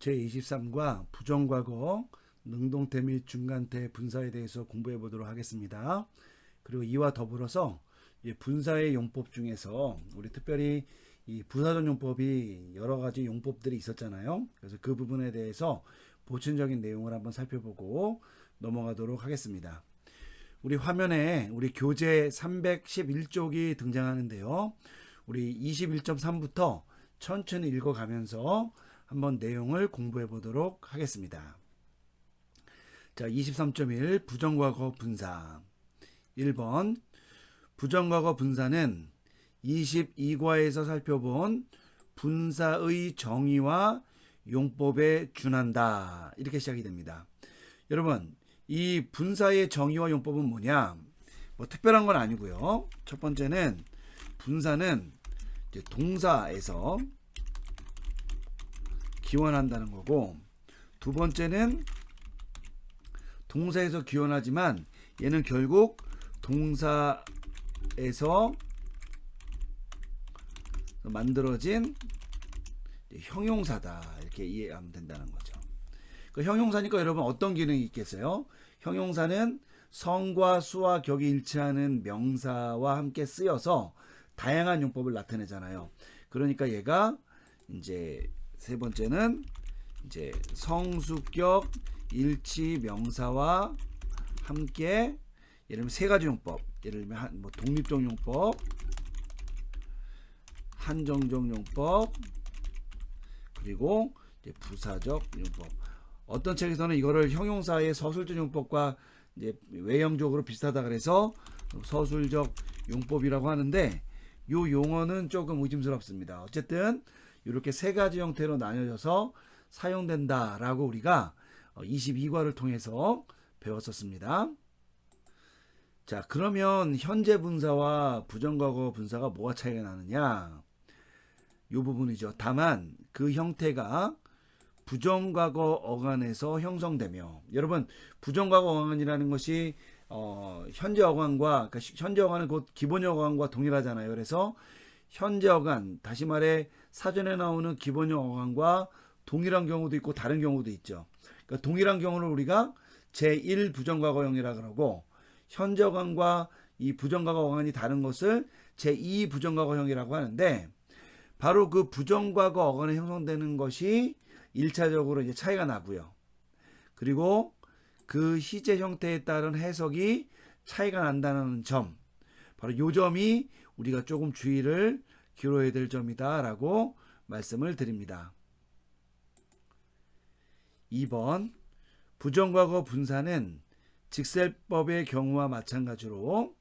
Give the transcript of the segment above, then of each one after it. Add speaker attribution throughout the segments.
Speaker 1: 제23과 부정과거, 능동태 및 중간태 분사에 대해서 공부해 보도록 하겠습니다. 그리고 이와 더불어서 분사의 용법 중에서 우리 특별히 이 부사적 용법이 여러 가지 용법들이 있었잖아요. 그래서 그 부분에 대해서 보충적인 내용을 한번 살펴보고 넘어가도록 하겠습니다. 우리 화면에 우리 교재 311쪽이 등장하는데요. 우리 21.3부터 천천히 읽어가면서 한번 내용을 공부해 보도록 하겠습니다. 자, 23.1 부정과거 분사. 1번 부정과거 분사는 22과에서 살펴본 분사의 정의와 용법에 준한다. 이렇게 시작이 됩니다. 여러분, 이 분사의 정의와 용법은 뭐냐? 뭐 특별한 건 아니고요. 첫 번째는 분사는 이제 동사에서 기원한다는 거고, 두 번째는 동사에서 기원하지만 얘는 결국 동사에서 만들어진 형용사다. 이렇게 이해하면 된다는 거죠. 그 형용사니까 여러분 어떤 기능이 있겠어요? 형용사는 성과 수와 격이 일치하는 명사와 함께 쓰여서 다양한 용법을 나타내잖아요. 그러니까 얘가 이제 세 번째는 이제 성수격 일치 명사와 함께 예를 들면 세 가지 용법, 예를 들면 뭐 독립적 용법, 한정적 용법, 그리고 이제 부사적 용법. 어떤 책에서는 이거를 형용사의 서술적 용법과 이제 외형적으로 비슷하다 그래서 서술적 용법이라고 하는데 이 용어는 조금 의심스럽습니다. 어쨌든 이렇게 세 가지 형태로 나뉘어져서 사용된다라고 우리가 22과를 통해서 배웠었습니다. 자, 그러면 현재 분사와 부정과거 분사가 뭐가 차이가 나느냐? 이 부분이죠. 다만 그 형태가 부정과거 어간에서 형성되며, 여러분 부정과거 어간이라는 것이 현재 어간과, 그러니까 현재 어간은 곧 기본형 어간과 동일하잖아요. 그래서 현재 어간, 다시 말해 사전에 나오는 기본형 어간과 동일한 경우도 있고 다른 경우도 있죠. 그러니까 동일한 경우를 우리가 제1 부정과거형이라 그러고, 현재 어간과 이 부정과거 어간이 다른 것을 제2 부정과거형이라고 하는데, 바로 그 부정과거 어간에 형성되는 것이 1차적으로 이제 차이가 나고요. 그리고 그 시제 형태에 따른 해석이 차이가 난다는 점, 바로 이 점이 우리가 조금 주의를 기울여야 될 점이다라고 말씀을 드립니다. 2번 부정과거 분사는 직설법의 경우와 마찬가지로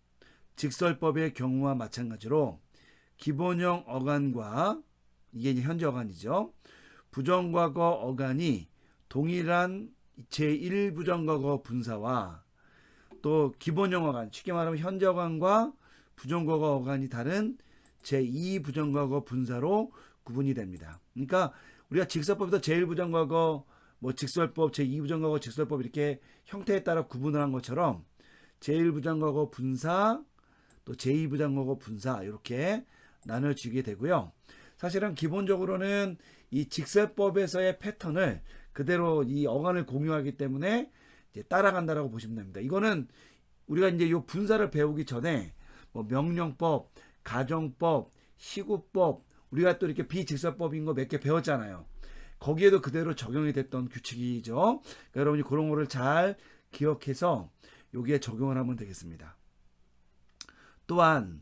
Speaker 1: 기본형 어간과, 이게 이제 현재 어간이죠, 부정과거 어간이 동일한 제1부정과거 분사와 또 기본형 어간, 쉽게 말하면 현재 어간과 부정과거 어간이 다른 제2부정과거 분사로 구분이 됩니다. 그러니까 우리가 직설법에서 제1부정과거, 뭐 직설법, 제2부정과거 직설법 이렇게 형태에 따라 구분을 한 것처럼 제1부정과거 분사, 또 제2부정과거 분사 이렇게 나눠지게 되고요. 사실은 기본적으로는 이 직설법에서의 패턴을 그대로 이 어간을 공유하기 때문에 이제 따라간다라고 보시면 됩니다. 이거는 우리가 이제 이 분사를 배우기 전에 뭐 명령법, 가정법, 시구법, 우리가 또 이렇게 비직설법인 거 몇 개 배웠잖아요. 거기에도 그대로 적용이 됐던 규칙이죠. 그러니까 여러분이 그런 거를 잘 기억해서 여기에 적용을 하면 되겠습니다. 또한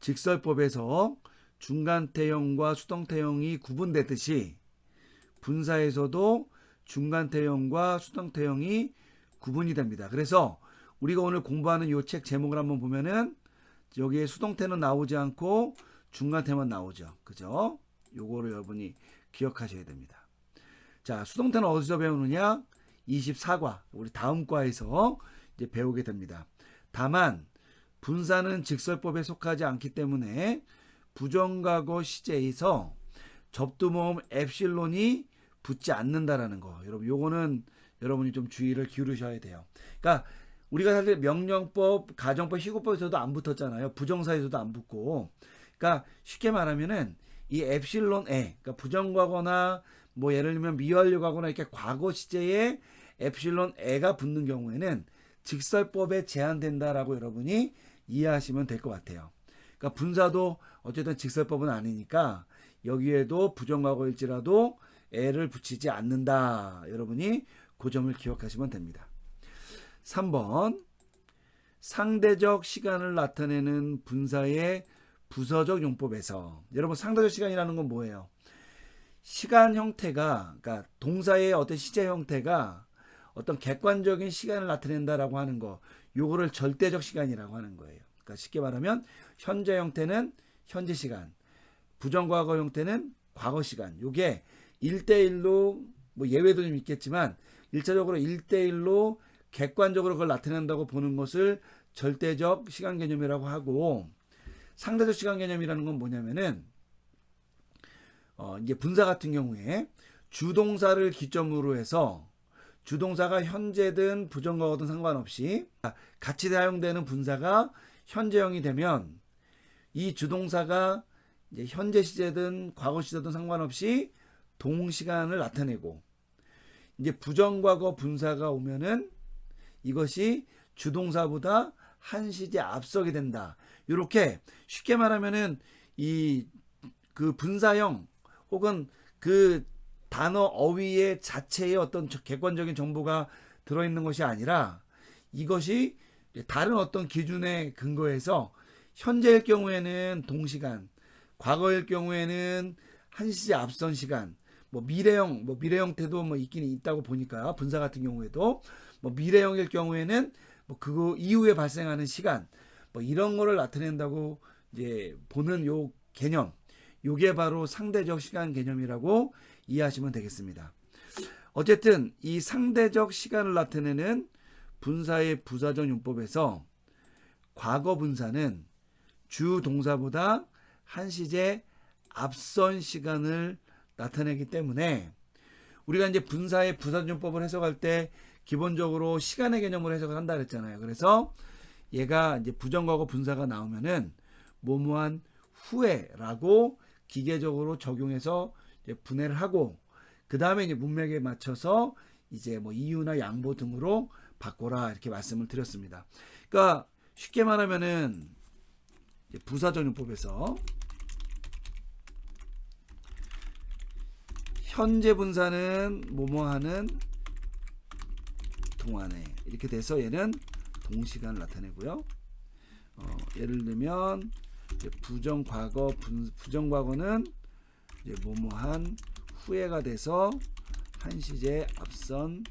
Speaker 1: 직설법에서 중간태형과 수동태형이 구분되듯이 분사에서도 중간태형과 수동태형이 구분이 됩니다. 그래서 우리가 오늘 공부하는 이 책 제목을 한번 보면은 여기에 수동태는 나오지 않고 중간태만 나오죠. 그죠? 요거를 여러분이 기억하셔야 됩니다. 자, 수동태는 어디서 배우느냐? 24과, 우리 다음 과에서 이제 배우게 됩니다. 다만 분사는 직설법에 속하지 않기 때문에 부정과거 시제에서 접두모음 엡실론이 붙지 않는다라는 거. 여러분, 요거는 여러분이 좀 주의를 기울이셔야 돼요. 그러니까 우리가 사실 명령법, 가정법, 시구법에서도 안 붙었잖아요. 부정사에서도 안 붙고. 그러니까 쉽게 말하면은 이 엡실론에, 그러니까 부정과거나 뭐 예를 들면 미완료 과거나 이렇게 과거 시제에 엡실론에가 붙는 경우에는 직설법에 제한된다라고 여러분이 이해하시면 될 것 같아요. 그러니까 분사도 어쨌든 직설법은 아니니까 여기에도 부정과거일지라도 에를 붙이지 않는다. 여러분이 그 점을 기억하시면 됩니다. 3번 상대적 시간을 나타내는 분사의 부서적 용법에서, 여러분 상대적 시간이라는 건 뭐예요? 시간 형태가, 그러니까 동사의 어떤 시제 형태가 어떤 객관적인 시간을 나타낸다라고 하는 거, 요거를 절대적 시간이라고 하는 거예요. 그러니까 쉽게 말하면 현재 형태는 현재 시간, 부정과거 형태는 과거 시간. 요게 1대1로, 뭐 예외도 좀 있겠지만 1차적으로 1대1로 객관적으로 그걸 나타낸다고 보는 것을 절대적 시간 개념이라고 하고, 상대적 시간 개념이라는 건 뭐냐면은 이제 분사 같은 경우에 주동사를 기점으로 해서 주동사가 현재든 부정과거든 상관없이 같이 사용되는 분사가 현재형이 되면 이 주동사가 이제 현재 시제든 과거 시제든 상관없이 동시간을 나타내고, 이제 부정과거 분사가 오면은 이것이 주동사보다 한 시제 앞서게 된다. 이렇게 쉽게 말하면은 이 그 분사형 혹은 그 단어 어휘의 자체에 어떤 객관적인 정보가 들어있는 것이 아니라 이것이 다른 어떤 기준에 근거해서 현재일 경우에는 동시간, 과거일 경우에는 한 시제 앞선 시간, 뭐 미래 형태도 뭐 있긴 있다고 보니까 분사 같은 경우에도 뭐 미래형일 경우에는 뭐 그거 이후에 발생하는 시간, 뭐 이런 거를 나타낸다고 이제 보는 요 개념, 요게 바로 상대적 시간 개념이라고 이해하시면 되겠습니다. 어쨌든 이 상대적 시간을 나타내는 분사의 부사적 용법에서 과거 분사는 주 동사보다 한 시제 앞선 시간을 나타내기 때문에 우리가 이제 분사의 부사적 용법을 해석할 때 기본적으로 시간의 개념으로 해석을 한다 그랬잖아요. 그래서 얘가 이제 부정과거 분사가 나오면은 뭐뭐한 후에라고 기계적으로 적용해서 이제 분해를 하고, 그 다음에 이제 문맥에 맞춰서 이제 뭐 이유나 양보 등으로 바꿔라 이렇게 말씀을 드렸습니다. 그러니까 쉽게 말하면은 부사적 용법에서 현재 분사는 뭐뭐하는 동안에 이렇게 돼서 얘는 동시간을 나타내고요. 예를 들면 부정과거는 이제 뭐뭐한 후에가 돼서 한 시제 앞선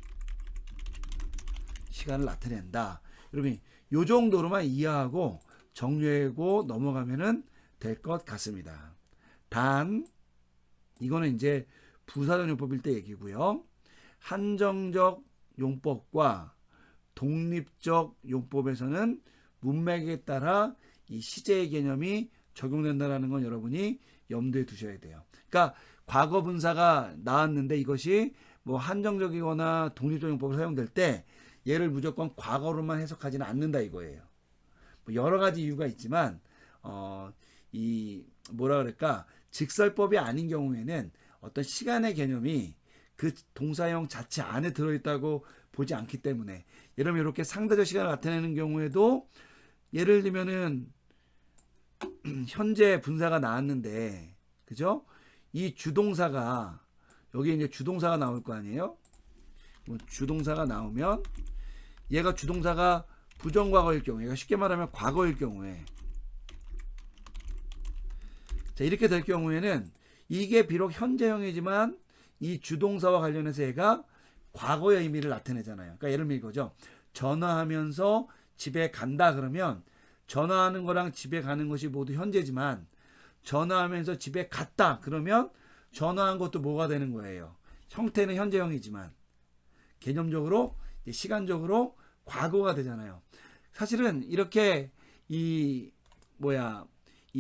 Speaker 1: 시간을 나타낸다. 여러분 이 정도로만 이해하고 정리하고 넘어가면은 될 것 같습니다. 단 이거는 이제 부사적 용법일 때 얘기고요. 한정적 용법과 독립적 용법에서는 문맥에 따라 이 시제의 개념이 적용된다는 건 여러분이 염두에 두셔야 돼요. 그러니까 과거 분사가 나왔는데 이것이 뭐 한정적이거나 독립적 용법으로 사용될 때 얘를 무조건 과거로만 해석하지는 않는다 이거예요. 뭐 여러 가지 이유가 있지만 이 뭐라 그럴까, 직설법이 아닌 경우에는 어떤 시간의 개념이 그 동사형 자체 안에 들어있다고 보지 않기 때문에, 예를 들면 이렇게 상대적 시간을 나타내는 경우에도 예를 들면은 현재 분사가 나왔는데, 그죠? 이 주동사가 여기 이제 주동사가 나올 거 아니에요? 주동사가 나오면 얘가 주동사가 부정과거일 경우에, 얘가 쉽게 말하면 과거일 경우에, 자 이렇게 될 경우에는 이게 비록 현재형이지만 이 주동사와 관련해서 얘가 과거의 의미를 나타내잖아요. 그러니까 예를 들면 이거죠. 전화하면서 집에 간다 그러면 전화하는 거랑 집에 가는 것이 모두 현재지만 전화하면서 집에 갔다 그러면 전화한 것도 뭐가 되는 거예요. 형태는 현재형이지만 개념적으로 시간적으로 과거가 되잖아요. 사실은 이렇게 이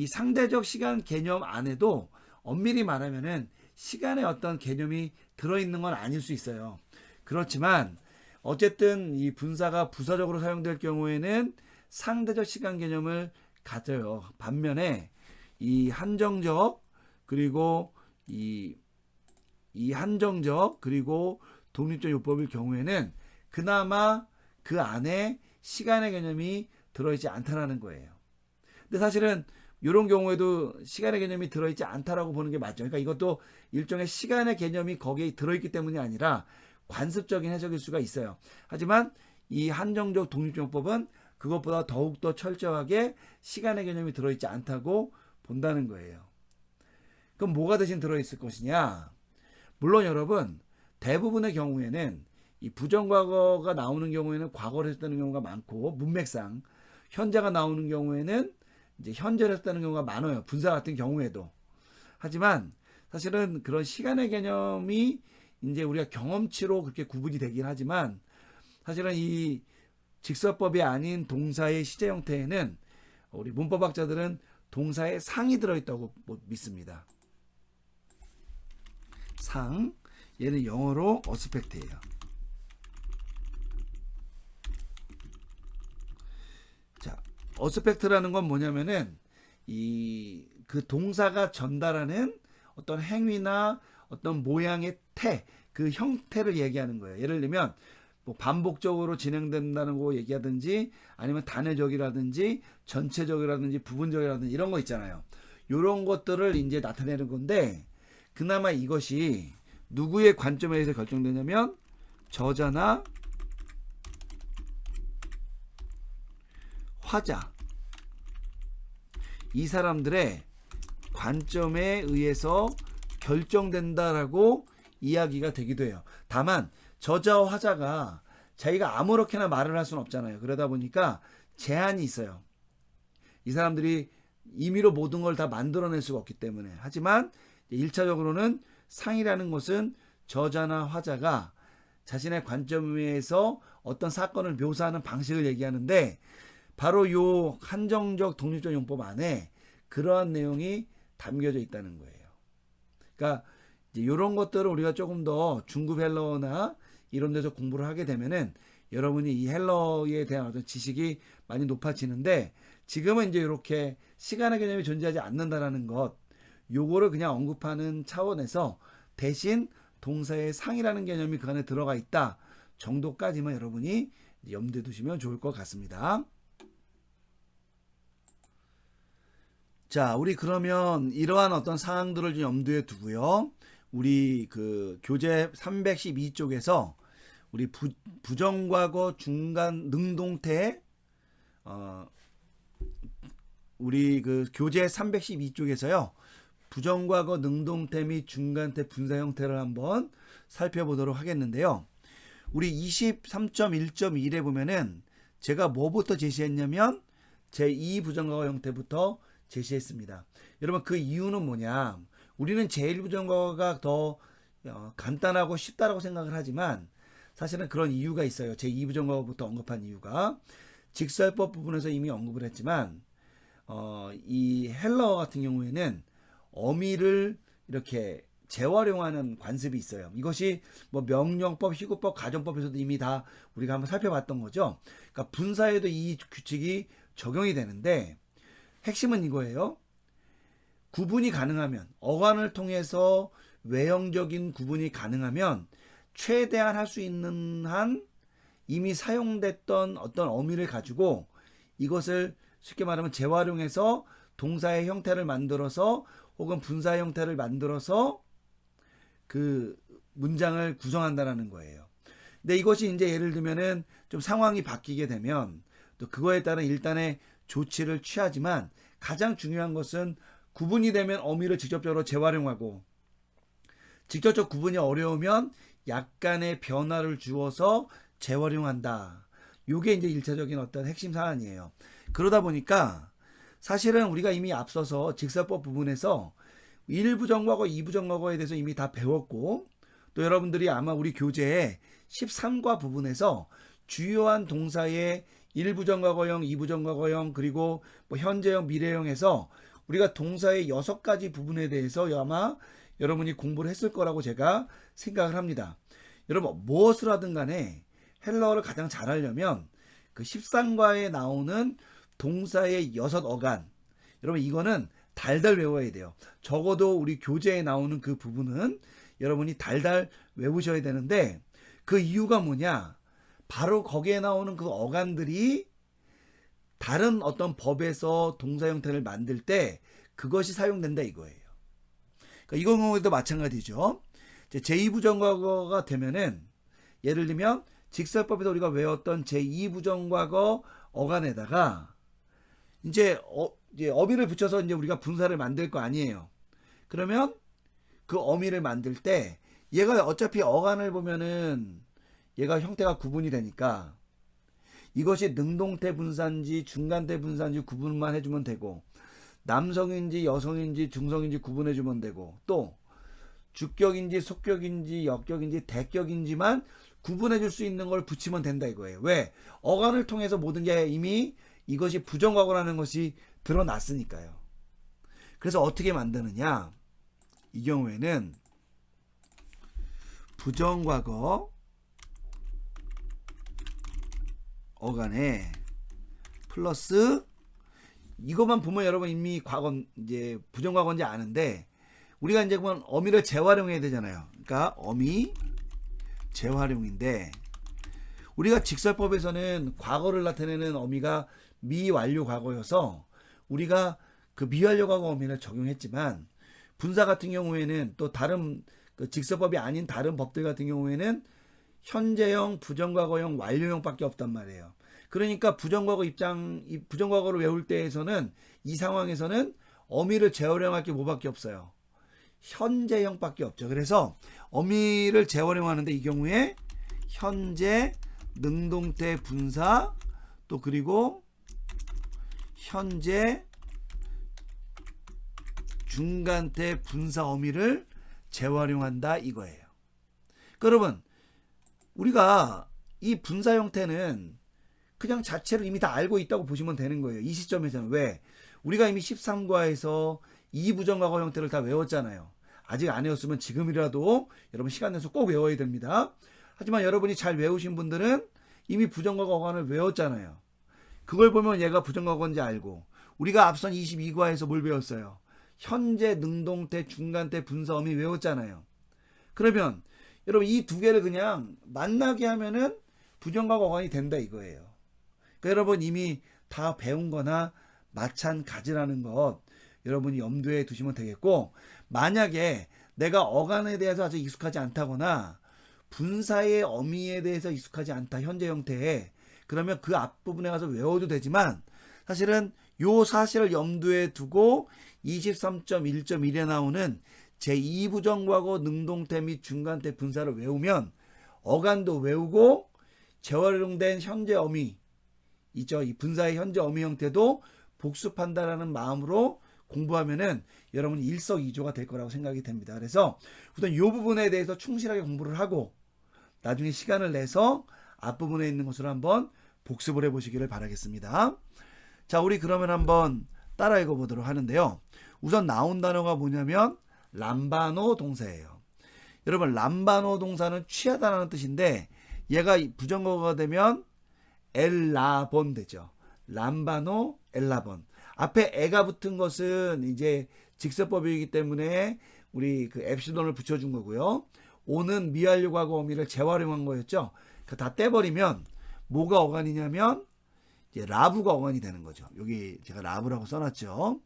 Speaker 1: 상대적 시간 개념 안에도 엄밀히 말하면은 시간의 어떤 개념이 들어있는 건 아닐 수 있어요. 그렇지만 어쨌든 이 분사가 부사적으로 사용될 경우에는 상대적 시간 개념을 가져요. 반면에 이 한정적 그리고 이 한정적 그리고 독립적 요법일 경우에는 그나마 그 안에 시간의 개념이 들어있지 않다라는 거예요. 근데 사실은 이런 경우에도 시간의 개념이 들어있지 않다라고 보는 게 맞죠. 그러니까 이것도 일종의 시간의 개념이 거기에 들어있기 때문이 아니라 관습적인 해석일 수가 있어요. 하지만 이 한정적 독립적 요법은 그것보다 더욱더 철저하게 시간의 개념이 들어있지 않다고 본다는 거예요. 그럼 뭐가 대신 들어있을 것이냐? 물론 여러분 대부분의 경우에는 이 부정과거가 나오는 경우에는 과거를 했다는 경우가 많고 문맥상 현재가 나오는 경우에는 이제 현재를 했다는 경우가 많아요. 분사 같은 경우에도. 하지만 사실은 그런 시간의 개념이 이제 우리가 경험치로 그렇게 구분이 되긴 하지만 사실은 이 직설법이 아닌 동사의 시제 형태에는 우리 문법학자들은 동사의 상이 들어있다고 믿습니다. 상, 얘는 영어로 어스펙트예요. 자, 어스펙트라는 건 뭐냐면은 그 동사가 전달하는 어떤 행위나 어떤 모양의 그 형태를 얘기하는 거예요. 예를 들면 뭐 반복적으로 진행된다는 거 얘기하든지 아니면 단회적이라든지 전체적이라든지 부분적이라든지 이런 거 있잖아요. 이런 것들을 이제 나타내는 건데 그나마 이것이 누구의 관점에 의해서 결정되냐면 저자나 화자 이 사람들의 관점에 의해서 결정된다라고 이야기가 되기도 해요. 다만 저자와 화자가 자기가 아무렇게나 말을 할 수는 없잖아요. 그러다 보니까 제한이 있어요. 이 사람들이 임의로 모든 걸 다 만들어낼 수가 없기 때문에. 하지만 1차적으로는 상이라는 것은 저자나 화자가 자신의 관점에서 어떤 사건을 묘사하는 방식을 얘기하는데 바로 요 한정적 독립적 용법 안에 그러한 내용이 담겨져 있다는 거예요. 그러니까 이런 것들을 우리가 조금 더 중급 헬러나 이런 데서 공부를 하게 되면은 여러분이 이 헬러에 대한 어떤 지식이 많이 높아지는데 지금은 이제 이렇게 시간의 개념이 존재하지 않는다라는 것 요거를 그냥 언급하는 차원에서 대신 동사의 상이라는 개념이 그 안에 들어가 있다 정도까지만 여러분이 염두에 두시면 좋을 것 같습니다. 자, 우리 그러면 이러한 어떤 사항들을 좀 염두에 두고요. 우리 그 교재 312쪽에서 우리 부정과거 중간 능동태 우리 그 교재 312쪽에서요. 부정과거 능동태 및 중간태 분사 형태를 한번 살펴보도록 하겠는데요. 우리 23.1.1에 보면은 제가 뭐부터 제시했냐면 제2 부정과거 형태부터 제시했습니다. 여러분 그 이유는 뭐냐? 우리는 제1 부정과거가 더 간단하고 쉽다라고 생각을 하지만 사실은 그런 이유가 있어요. 제2 부정과거부터 언급한 이유가 직설법 부분에서 이미 언급을 했지만 이 헬러 같은 경우에는 어미를 이렇게 재활용하는 관습이 있어요. 이것이 뭐 명령법, 희구법, 가정법에서도 이미 다 우리가 한번 살펴봤던 거죠. 그러니까 분사에도 이 규칙이 적용이 되는데 핵심은 이거예요. 구분이 가능하면 어간을 통해서 외형적인 구분이 가능하면 최대한 할 수 있는 한 이미 사용됐던 어떤 어미를 가지고 이것을 쉽게 말하면 재활용해서 동사의 형태를 만들어서 혹은 분사의 형태를 만들어서 그 문장을 구성한다는 거예요. 근데 이것이 이제 예를 들면은 좀 상황이 바뀌게 되면 또 그거에 따른 일단의 조치를 취하지만 가장 중요한 것은 구분이 되면 어미를 직접적으로 재활용하고 직접적 구분이 어려우면 약간의 변화를 주어서 재활용한다. 이게 이제 1차적인 어떤 핵심 사안이에요. 그러다 보니까 사실은 우리가 이미 앞서서 직설법 부분에서 1부정과거, 2부정과거에 대해서 이미 다 배웠고 또 여러분들이 아마 우리 교재에 13과 부분에서 주요한 동사의 1부정과거형, 2부정과거형 그리고 뭐 현재형, 미래형에서 우리가 동사의 6가지 부분에 대해서 아마 여러분이 공부를 했을 거라고 제가 생각을 합니다. 여러분 무엇을 하든 간에 헬러어를 가장 잘하려면 그 13과에 나오는 동사의 6어간 여러분 이거는 달달 외워야 돼요. 적어도 우리 교재에 나오는 그 부분은 여러분이 달달 외우셔야 되는데, 그 이유가 뭐냐? 바로 거기에 나오는 그 어간들이 다른 어떤 법에서 동사 형태를 만들 때 그것이 사용된다 이거예요. 그러니까 이거 경우에도 마찬가지죠. 제2부정과거가 되면은, 예를 들면 직설법에서 우리가 외웠던 제2부정과거 어간에다가 이제 어미를 붙여서 이제 우리가 분사를 만들 거 아니에요. 그러면 그 어미를 만들 때 얘가 어차피 어간을 보면은 얘가 형태가 구분이 되니까 이것이 능동태 분사인지 중간태 분사인지 구분만 해주면 되고, 남성인지 여성인지 중성인지 구분해주면 되고, 또 주격인지 속격인지 역격인지 대격인지만 구분해줄 수 있는 걸 붙이면 된다 이거예요. 왜? 어간을 통해서 모든 게 이미 이것이 부정과거라는 것이 드러났으니까요. 그래서 어떻게 만드느냐? 이 경우에는 부정과거 어간에 플러스, 이것만 보면 여러분 이미 과거 이제 부정과거인지 아는데, 우리가 이제 그러면 어미를 재활용해야 되잖아요. 그러니까 어미 재활용인데, 우리가 직설법에서는 과거를 나타내는 어미가 미완료 과거여서 우리가 그 미완료 과거 어미를 적용했지만, 분사 같은 경우에는 또 다른 그 직설법이 아닌 다른 법들 같은 경우에는 현재형, 부정과거형, 완료형밖에 없단 말이에요. 그러니까 부정과거를 외울 때에서는 이 상황에서는 어미를 재활용할 게 뭐밖에 없어요? 현재형밖에 없죠. 그래서 어미를 재활용하는데 이 경우에 현재 능동태 분사, 또 그리고 현재 중간태 분사 어미를 재활용한다 이거예요. 여러분, 우리가 이 분사 형태는 그냥 자체를 이미 다 알고 있다고 보시면 되는 거예요. 이 시점에서는. 왜? 우리가 이미 13과에서 이부정과거 형태를 다 외웠잖아요. 아직 안 외웠으면 지금이라도 여러분 시간 내서 꼭 외워야 됩니다. 하지만 여러분이 잘 외우신 분들은 이미 부정과거 어간을 외웠잖아요. 그걸 보면 얘가 부정과거인지 알고, 우리가 앞선 22과에서 뭘 배웠어요? 현재 능동태 중간태 분사 어미 외웠잖아요. 그러면 여러분 이 두 개를 그냥 만나게 하면은 부정과거 어간이 된다 이거예요. 그러니까 여러분 이미 다 배운 거나 마찬가지라는 것 여러분이 염두에 두시면 되겠고, 만약에 내가 어간에 대해서 아주 익숙하지 않다거나 분사의 어미에 대해서 익숙하지 않다, 현재 형태에, 그러면 그 앞부분에 가서 외워도 되지만, 사실은 요 사실을 염두에 두고 23.1.1에 나오는 제2부정과거 능동태 및 중간태 분사를 외우면 어간도 외우고 재활용된 현재 어미 있죠. 이 분사의 현재 어미 형태도 복습한다라는 마음으로 공부하면은 여러분이 일석이조가 될 거라고 생각이 됩니다. 그래서 우선 이 부분에 대해서 충실하게 공부를 하고 나중에 시간을 내서 앞부분에 있는 것을 한번 복습을 해보시기를 바라겠습니다. 자, 우리 그러면 한번 따라 읽어보도록 하는데요. 우선 나온 단어가 뭐냐면 람바노 동사예요. 여러분, 람바노 동사는 취하다라는 뜻인데 얘가 부정어가 되면 엘라본 되죠. 람바노 엘라본. 앞에 애가 붙은 것은 이제 직설법이기 때문에 우리 그 엡실론을 붙여준 거고요. 오는 미완료 과거 어미를 재활용한 거였죠. 다 떼버리면 뭐가 어간이냐면 이제 라브가 어간이 되는 거죠. 여기 제가 라브라고 써놨죠.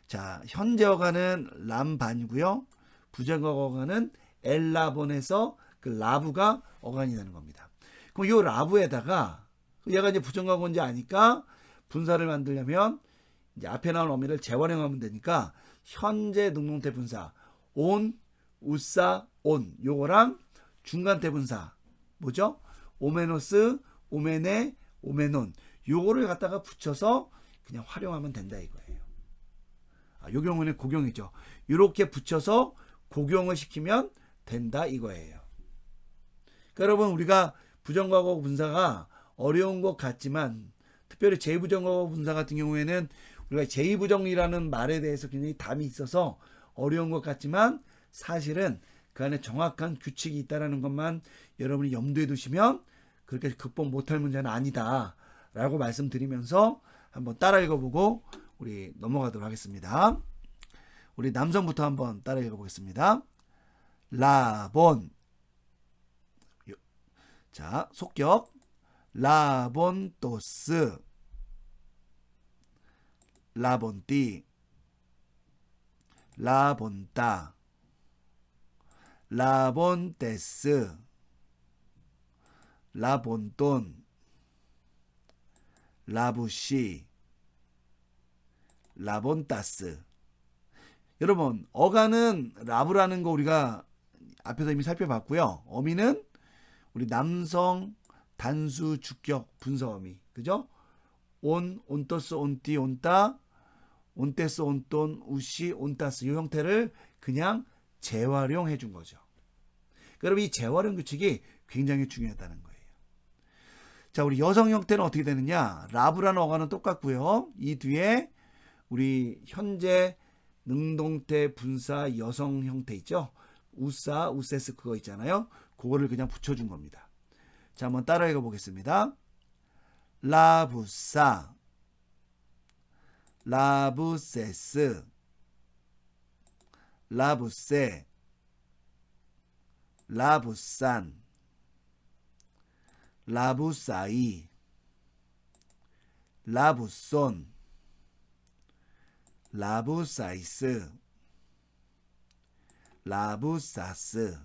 Speaker 1: 자, 현재 어간은 람반이고요. 부정어 어간은 엘라본에서 그 라브가 어간이 되는 겁니다. 그럼 이 라브에다가 얘가 이제 부정어 어간인지 아니까 분사를 만들려면 이제 앞에 나온 어미를 재활용하면 되니까 현재 능동태 분사 온, 우사, 온 요거랑 중간태 분사 뭐죠? 오메노스, 오메네, 오메논 요거를 갖다가 붙여서 그냥 활용하면 된다 이거예요. 요 경우는 고경이죠. 이렇게 붙여서 고경을 시키면 된다 이거예요. 그러니까 여러분, 우리가 부정과거 분사가 어려운 것 같지만 특별히 제2부정과거 분사 같은 경우에는 우리가 제2부정이라는 말에 대해서 굉장히 담이 있어서 어려운 것 같지만 사실은 그 안에 정확한 규칙이 있다는 것만 여러분이 염두에 두시면 그렇게 극복 못할 문제는 아니다 라고 말씀드리면서 한번 따라 읽어보고 우리 넘어가도록 하겠습니다. 우리 남성부터 한번 따라 읽어보겠습니다. 라본. 자, 속격. 라본토스, 라본띠, 라본따, 라본테스, 라본돈, 라부시, 라본따스. 여러분, 어간은 라브라는 거 우리가 앞에서 이미 살펴봤고요. 어미는 우리 남성 단수 주격 분사 어미, 그죠? 온, 온떠스, 온띠, 온따, 온테스, 온돈, 우시, 온따스, 이 형태를 그냥 재활용해 준 거죠. 여러분, 이 재활용 규칙이 굉장히 중요하다는 거예요. 자, 우리 여성 형태는 어떻게 되느냐? 라브라는 어간은 똑같고요. 이 뒤에 우리 현재 능동태 분사 여성 형태 있죠? 우사, 우세스 그거 있잖아요. 그거를 그냥 붙여준 겁니다. 자, 한번 따라 읽어보겠습니다. 라부사, 라부세스, 라부세, 라부산, 라부사이, 라부손, 라부사이스, 라부사스.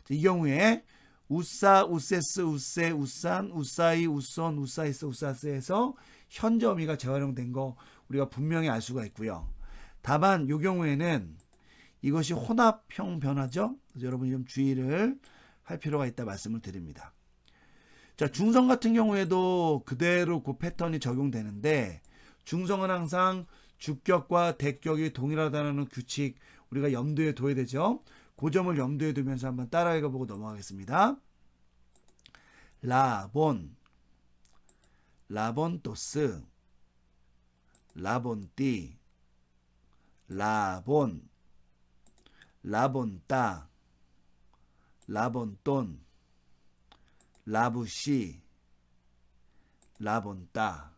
Speaker 1: 이 경우에 우사, 우세스, 우세, 우산, 우사이, 우손, 우사이스, 우사스에서 현재 어미가 재활용된 거 우리가 분명히 알 수가 있고요. 다만 이 경우에는 이것이 혼합형 변화죠. 그래서 여러분이 좀 주의를 할 필요가 있다 말씀을 드립니다. 자, 중성 같은 경우에도 그대로 그 패턴이 적용되는데, 중성은 항상 주격과 대격이 동일하다는 규칙 우리가 염두에 둬야 되죠. 그 점을 염두에 두면서 한번 따라 읽어보고 넘어가겠습니다. 라본, 라본토스, 라본띠, 라본, 라본따, 라본돈, 라부시, 라본따.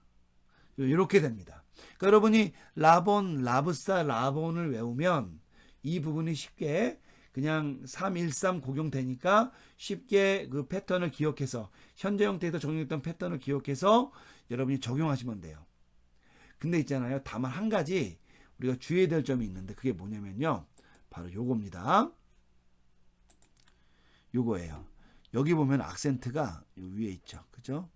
Speaker 1: 이렇게 됩니다. 그러니까 여러분이 라본, 라브사, 라본을 외우면 이 부분이 쉽게 그냥 313 적용되니까 쉽게 그 패턴을 기억해서 현재 형태에서 적용했던 패턴을 기억해서 여러분이 적용하시면 돼요. 근데 있잖아요. 다만 한 가지 우리가 주의해야 될 점이 있는데 그게 뭐냐면요. 바로 요겁니다. 요거예요. 여기 보면 악센트가 요 위에 있죠. 그죠?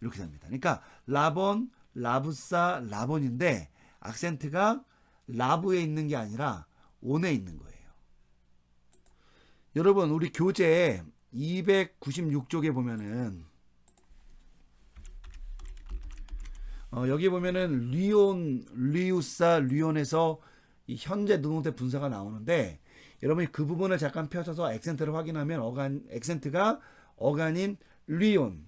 Speaker 1: 이렇게 됩니다. 그러니까 라본, 라브사, 라본인데 악센트가 라브에 있는 게 아니라 온에 있는 거예요. 여러분, 우리 교재 296쪽에 보면은 여기 보면은 리온, 리우사, 리온에서 이 현재 능동태 분사가 나오는데 여러분이 그 부분을 잠깐 펴셔서 액센트를 확인하면 액센트가 어간인 리온,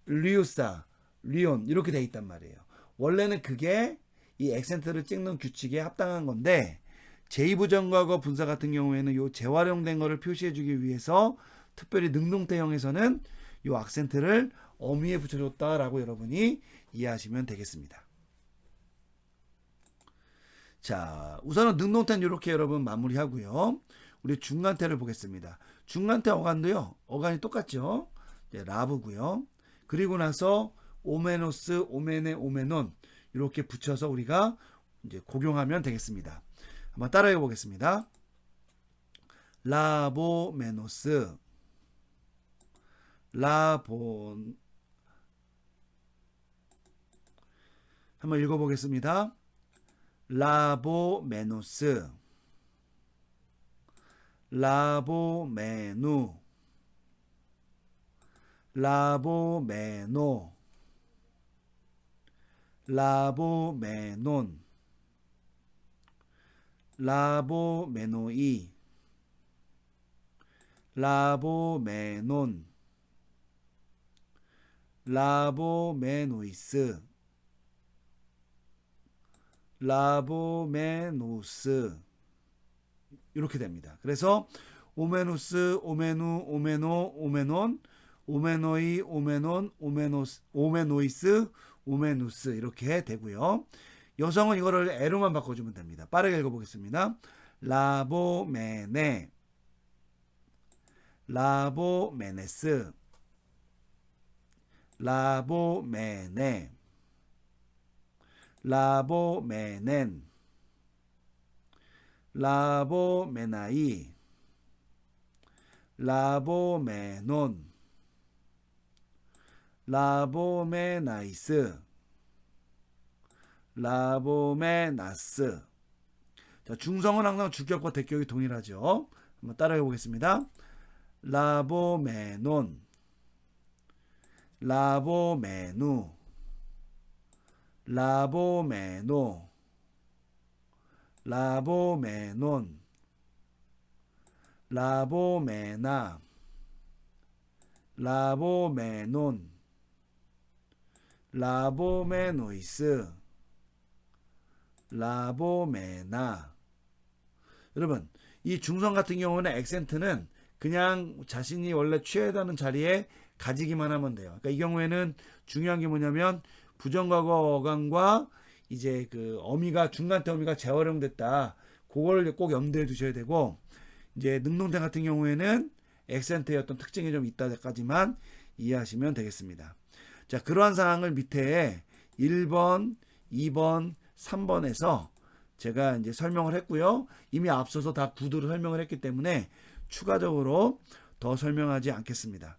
Speaker 1: 리우사, 리온 이렇게 돼 있단 말이에요. 원래는 그게 이 액센트를 찍는 규칙에 합당한 건데 제2부정과거 분사 같은 경우에는 요 재활용된 거를 표시해 주기 위해서 특별히 능동태형에서는 요 악센트를 어미에 붙여줬다라고 여러분이 이해하시면 되겠습니다. 자, 우선은 능동태는 이렇게 여러분 마무리하고요. 우리 중간태를 보겠습니다. 중간태 어간도요. 어간이 똑같죠. 이제 라브고요. 그리고 나서 오메노스, 오메네, 오메논 이렇게 붙여서 우리가 이제 곡용하면 되겠습니다. 한번 따라해 보겠습니다. 라보메노스, 라본. 한번 읽어보겠습니다. 라보메노스, 라보메누, 라보메노, 라보메논, 라보메노이, 라보메논, 라보메노이스, 라보메노스 이렇게 됩니다. 그래서 오메누스, 오메누, 오메노, 오메논, 오메노이, 오메논, 오메노이스, 오메누스 이렇게 되고요. 여성은 이거를 에로만 바꿔주면 됩니다. 빠르게 읽어보겠습니다. 라보메네, 라보메네스, 라보메네, 라보메넨, 라보메나이, 라보메논, 라보메나이스, 라보메나스. 자, 중성은 항상 주격과 대격이 동일하죠. 한번 따라해 보겠습니다. 라보메논, 라보메누, 라보메노, 라보메논, 라보메나, 라보메논, 라보메노이스, 라보메나. 여러분, 이 중성 같은 경우는 액센트는 그냥 자신이 원래 취해야 하는 자리에 가지기만 하면 돼요. 그러니까 이 경우에는 중요한 게 뭐냐면 부정과거 어간과 이제 그 어미가 중간태 어미가 재활용됐다. 그걸 꼭 염두에 두셔야 되고, 이제 능동태 같은 경우에는 액센트의 어떤 특징이 좀 있다까지만 이해하시면 되겠습니다. 자, 그러한 사항을 밑에 1번, 2번, 3번에서 제가 이제 설명을 했고요. 이미 앞서서 다 구두를 설명을 했기 때문에 추가적으로 더 설명하지 않겠습니다.